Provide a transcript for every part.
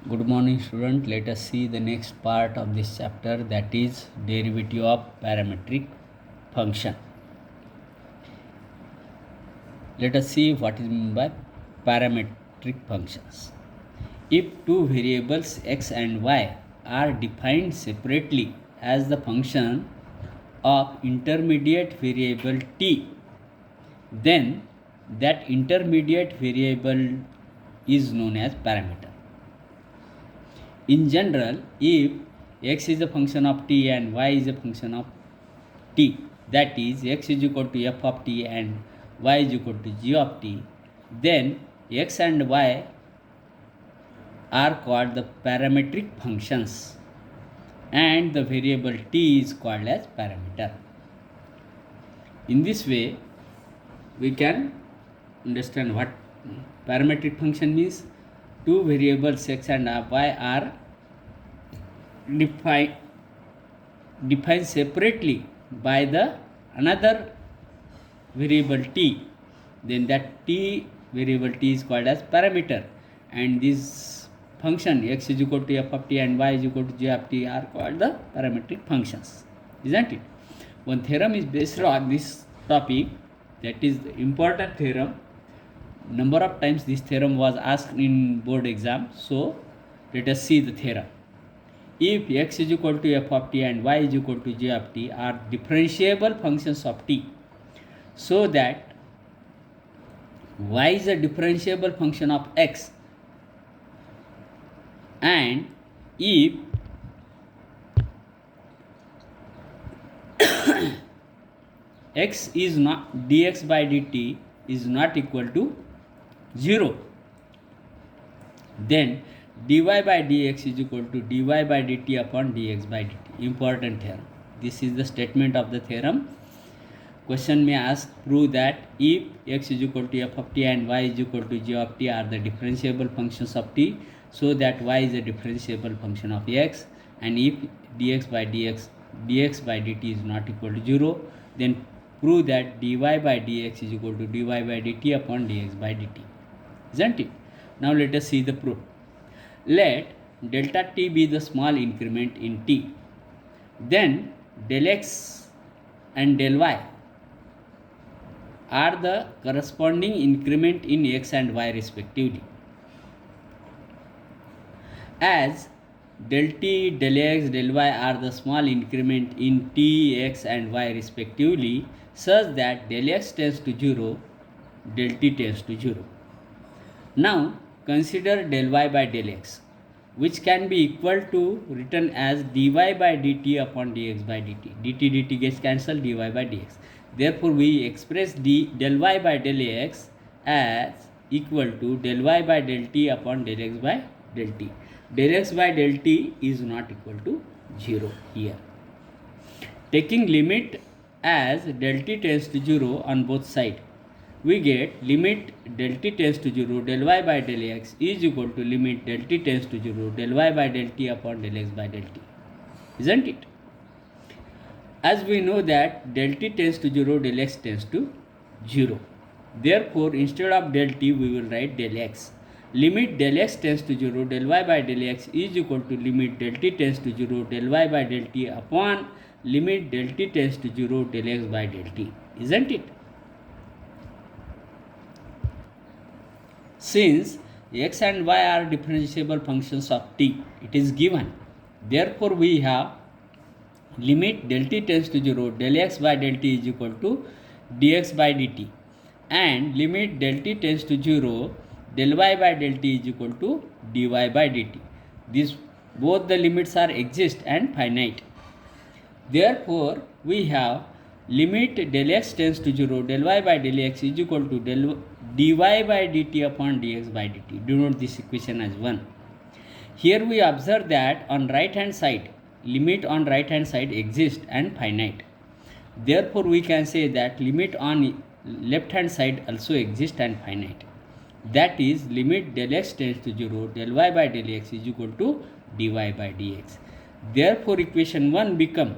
Good morning, student. Let us see the next part of this chapter, that is derivative of parametric function. Let us see what is meant by parametric functions. If two variables x and y are defined separately as the function of intermediate variable t, then that intermediate variable is known as parameter. In general, if x is a function of t and y is a function of t, that is x is equal to f of t and y is equal to g of t, then x and y are called the parametric functions and the variable t is called as parameter. In this way, we can understand what parametric function means. Two variables x and y are defined separately by the another variable t, then that t variable t is called as parameter, and this function x is equal to f of t and y is equal to g of t are called the parametric functions, isn't it? One theorem is based on this topic, that is the important theorem. Number of times this theorem was asked in board exam, so let us see the theorem. If x is equal to f of t and y is equal to g of t are differentiable functions of t, so that y is a differentiable function of x, and if x is not dx by dt is not equal to 0, then dy by dx is equal to dy by dt upon dx by dt. Important theorem. This is the statement of the theorem. Question may ask, prove that if x is equal to f of t and y is equal to g of t are the differentiable functions of t, so that y is a differentiable function of x, and if dx by dt is not equal to 0, then prove that dy by dx is equal to dy by dt upon dx by dt, isn't it? Now let us see the proof. Let delta t be the small increment in t, then del x and del y are the corresponding increment in x and y respectively. As del t, del x, del y are the small increment in t, x and y respectively, such that del x tends to 0, del t tends to 0. Now consider del y by del x, which can be equal to written as dy by dt upon dx by dt. Dt gets cancelled, dy by dx. Therefore, we express del y by del x as equal to del y by del t upon del x by del t. Del x by del t is not equal to 0 here. Taking limit as del t tends to 0 on both sides, we get limit del t tends to 0 del y by del x is equal to limit del t tends to 0 del y by del t upon del x by del t, isn't it? As we know that del t tends to 0, del x tends to 0. Therefore, instead of del t, we will write del x. Limit del x tends to 0, del y by del x is equal to limit del t tends to 0, del y by del t upon limit del t tends to 0, del x by del t, isn't it? Since x and y are differentiable functions of t, it is given. Therefore, we have limit del t tends to 0, del x by del t is equal to dx by dt, and limit del t tends to 0, del y by del t is equal to dy by dt. These both the limits are exist and finite. Therefore, we have limit del x tends to 0, del y by del x is equal to dy by dt upon dx by dt. Denote this equation as 1. Here we observe that on right hand side, limit on right hand side exists and finite. Therefore, we can say that limit on left hand side also exists and finite. That is, limit del x tends to 0, del y by del x is equal to dy by dx. Therefore, equation 1 become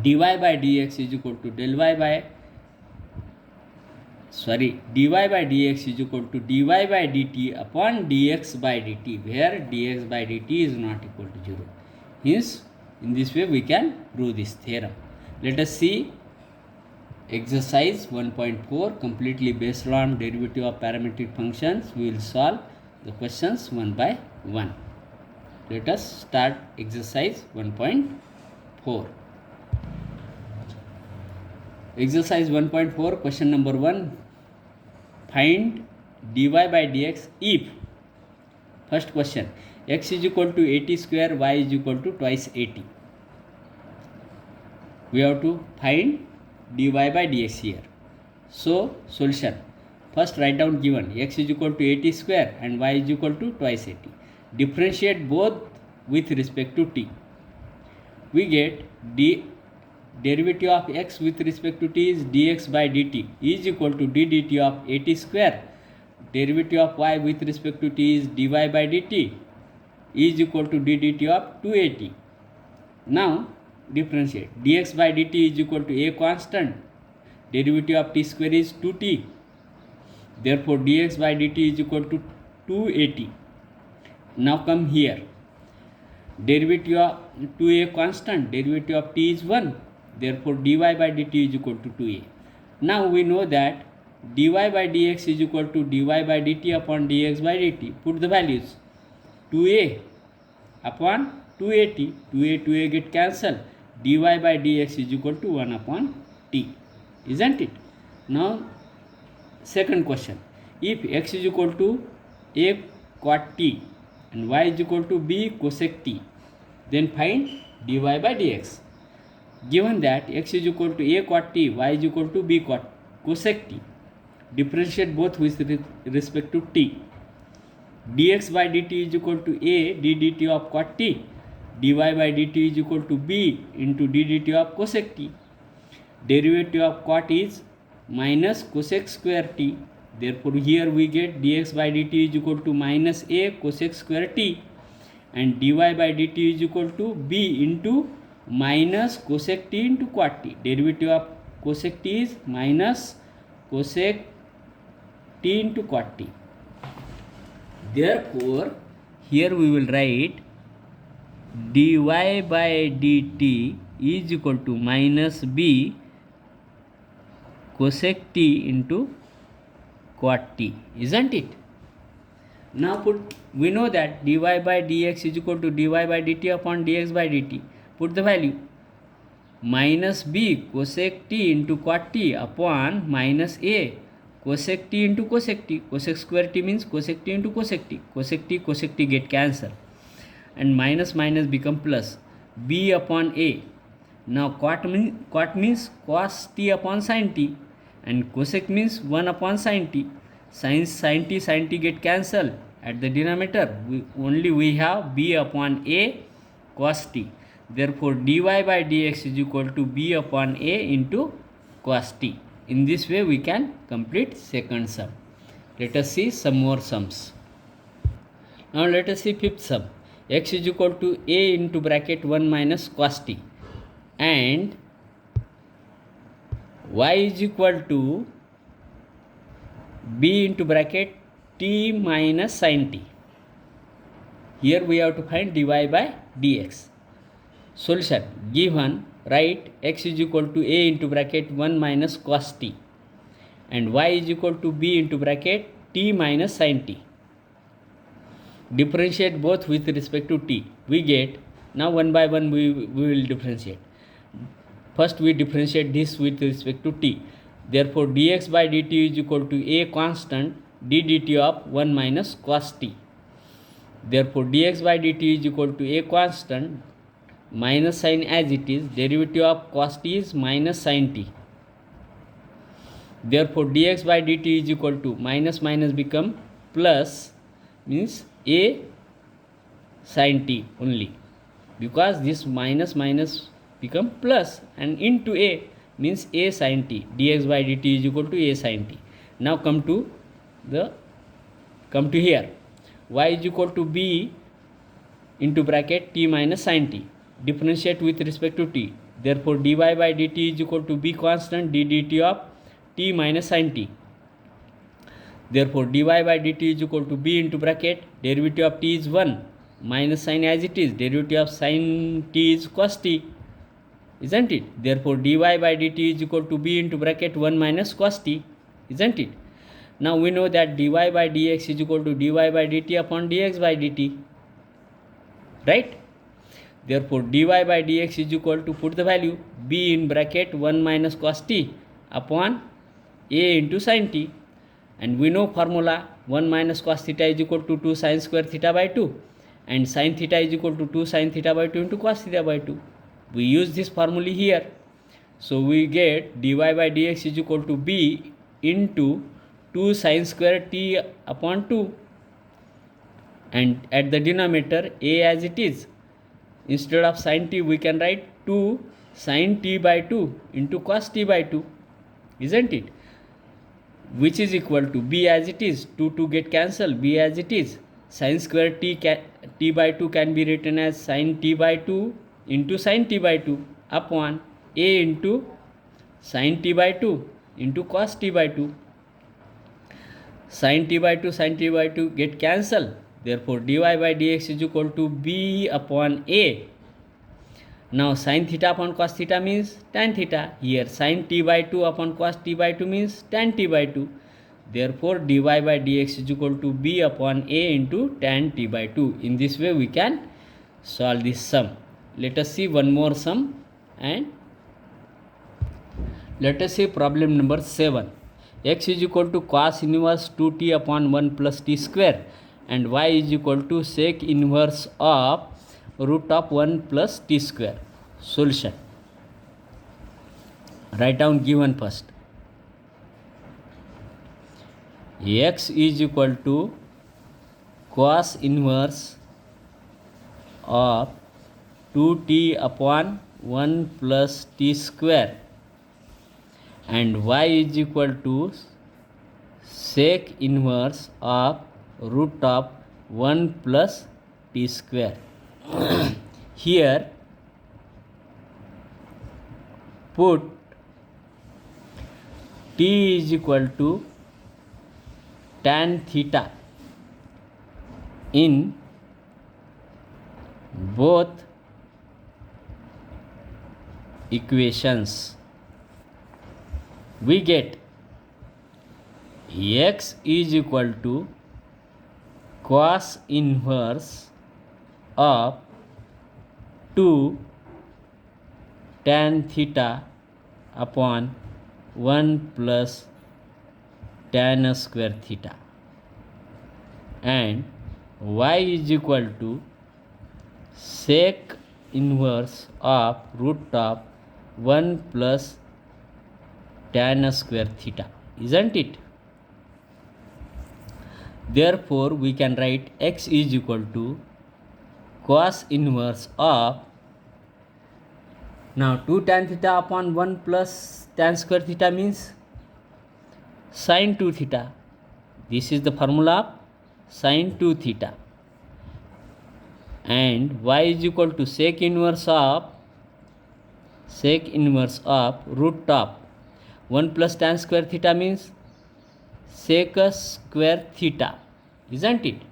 dy by dx is equal to del y by sorry, dy by dx is equal to dy by dt upon dx by dt, where dx by dt is not equal to 0. Hence, in this way we can prove this theorem. Let us see exercise 1.4, completely based on derivative of parametric functions. We will solve the questions one by one. Let us start exercise 1.4. Exercise 1.4, question number 1. Find dy by dx if, first question, x is equal to 80 square, y is equal to twice 80. We have to find dy by dx here. So, solution. First write down given, x is equal to 80 square and y is equal to twice 80. Differentiate both with respect to t. We get derivative of x with respect to t is dx by dt is equal to d dt of 80 square. Derivative of y with respect to t is dy by dt is equal to d dt of 280. Now differentiate. Dx by dt is equal to a constant. Derivative of t square is 2t. Therefore dx by dt is equal to 280. Now come here. Derivative of 2a constant. Derivative of t is 1. Therefore dy by dt is equal to 2a. Now we know that dy by dx is equal to dy by dt upon dx by dt. Put the values. 2a upon 280. 2a get cancelled. Dy by dx is equal to 1 upon t. Isn't it? Now second question. If x is equal to a cot t and y is equal to b cosec t, then find dy by dx. Given that x is equal to a cot t, y is equal to b cosec t, differentiate both with respect to t. Dx by dt is equal to a d dt of cot t. Dy by dt is equal to b into d dt of cosec t. Derivative of cot is minus cosec square t. Therefore here we get dx by dt is equal to minus a cosec square t, and dy by dt is equal to b into minus cosec t into cot t. Derivative of cosec t is minus cosec t into cot t. Therefore here we will write dy by dt is equal to minus b cosec t into cot t, isn't it? Now we know that dy by dx is equal to dy by dt upon dx by dt. Put the value. Minus b cosec t into cot t upon minus a cosec t into cosec t. Cosec square t means cosec t into cosec t. Cosec t get cancelled, and minus become plus. B upon a. Now cot means cos t upon sin t, and cosec means 1 upon sin t. Sin t get cancelled. At the denominator we have b upon a cos t. Therefore dy by dx is equal to b upon a into cos t. In this way we can complete second sum. Let us see some more sums. Now let us see fifth sum. X is equal to a into bracket 1 minus cos t, and y is equal to b into bracket t minus sin t. Here we have to find dy by dx. Solution. Given, write x is equal to a into bracket 1 minus cos t and y is equal to b into bracket t minus sin t. Differentiate both with respect to t. We get, now one by one we will differentiate. First we differentiate this with respect to t. Therefore dx by dt is equal to a constant d dt of 1 minus cos t. Therefore dx by dt is equal to a constant minus sin as it is. Derivative of cos t is minus sin t. Therefore dx by dt is equal to minus become plus, means a sin t only, because this minus become plus, and into a means a sin t. Dx by dt is equal to a sin t. Now come to here. Y is equal to b into bracket t minus sin t. Differentiate with respect to t. Therefore dy by dt is equal to b constant d dt of t minus sin t. Therefore dy by dt is equal to b into bracket derivative of t is 1 minus sin as it is, derivative of sin t is cos t, isn't it? Therefore dy by dt is equal to b into bracket 1 minus cos t, isn't it? Now we know that dy by dx is equal to dy by dt upon dx by dt, right? Therefore dy by dx is equal to, put the value, b in bracket 1 minus cos t upon a into sin t, and we know formula 1 minus cos theta is equal to 2 sin square theta by 2, and sin theta is equal to 2 sin theta by 2 into cos theta by 2. We use this formula here, so we get dy by dx is equal to b into 2 sin square t upon 2, and at the denominator a as it is. Instead of sin t we can write 2 sin t by 2 into cos t by 2, isn't it? Which is equal to b as it is, 2 get cancelled, b as it is. Sin square t by 2 can be written as sin t by 2 into sin t by 2 upon a into sin t by 2 into cos t by 2. Sin t by 2 get cancelled. Therefore dy by dx is equal to b upon a. Now sin theta upon cos theta means tan theta. Here sin t by 2 upon cos t by 2 means tan t by 2. Therefore dy by dx is equal to b upon a into tan t by 2. In this way we can solve this sum. Let us see one more sum, and let us see problem number 7. X is equal to cos inverse 2t upon 1 plus t square, and y is equal to sec inverse of root of 1 plus t square. Solution. Write down given first. X is equal to cos inverse of 2t upon 1 plus t square, and y is equal to sec inverse of root of 1 plus t square. Here put t is equal to tan theta in both equations. We get x is equal to cos inverse of 2 tan theta upon 1 plus tan square theta, and y is equal to sec inverse of root of 1 plus tan square theta, isn't it? Therefore we can write x is equal to cos inverse of, now 2 tan theta upon 1 plus tan square theta means sin 2 theta. This is the formula of sin 2 theta, and y is equal to sec inverse of root of 1 plus tan square theta means sec square theta, isn't it?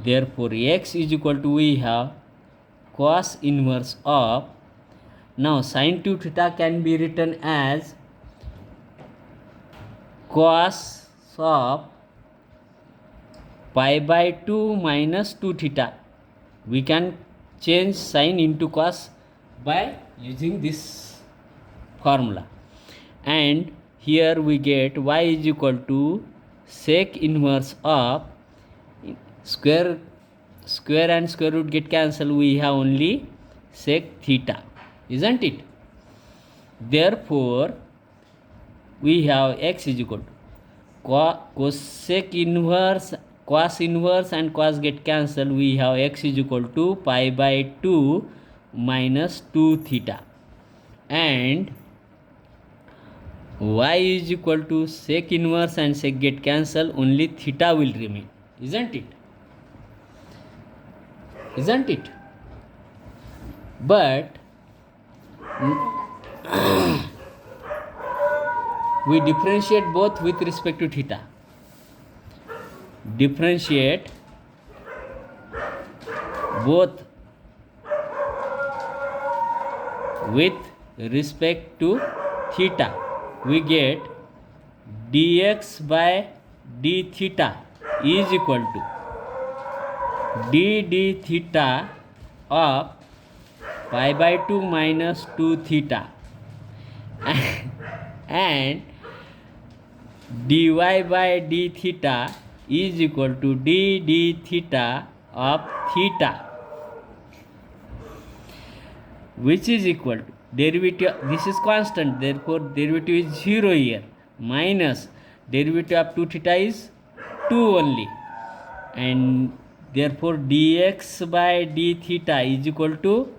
Therefore x is equal to, we have cos inverse of, now sin 2 theta can be written as cos of pi by 2 minus 2 theta. We can change sin into cos by using this formula, and here we get y is equal to sec inverse of square and square root get cancelled, we have only sec theta, isn't it? Therefore we have x is equal to cos inverse and cos get cancelled, we have x is equal to pi by 2 minus 2 theta, and y is equal to sec inverse and sec get cancelled, only theta will remain, isn't it? But We differentiate both with respect to theta. Differentiate both with respect to theta. We get dx by d theta is equal to d theta of pi by 2 minus 2 theta and dy by d theta is equal to d theta of theta, which is equal to derivative, this is constant, therefore derivative is 0 here, minus derivative of 2 theta is 2 only, and therefore dx by d theta is equal to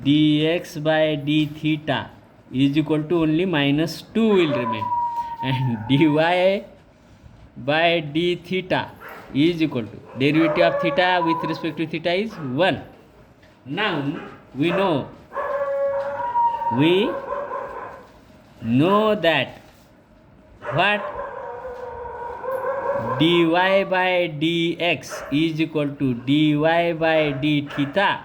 dx by d theta is equal to only minus 2 will remain, and dy by d theta is equal to derivative of theta with respect to theta is 1. Now we know that what dy by dx is equal to dy by d theta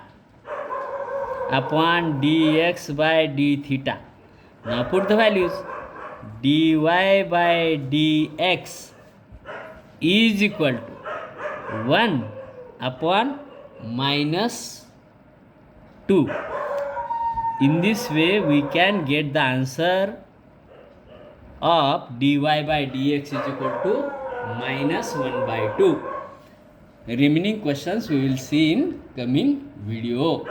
upon dx by d theta. Now put the values. Dy by dx is equal to 1 upon minus 2. In this way we can get the answer of dy by dx is equal to minus 1 by 2. Remaining questions we will see in coming video.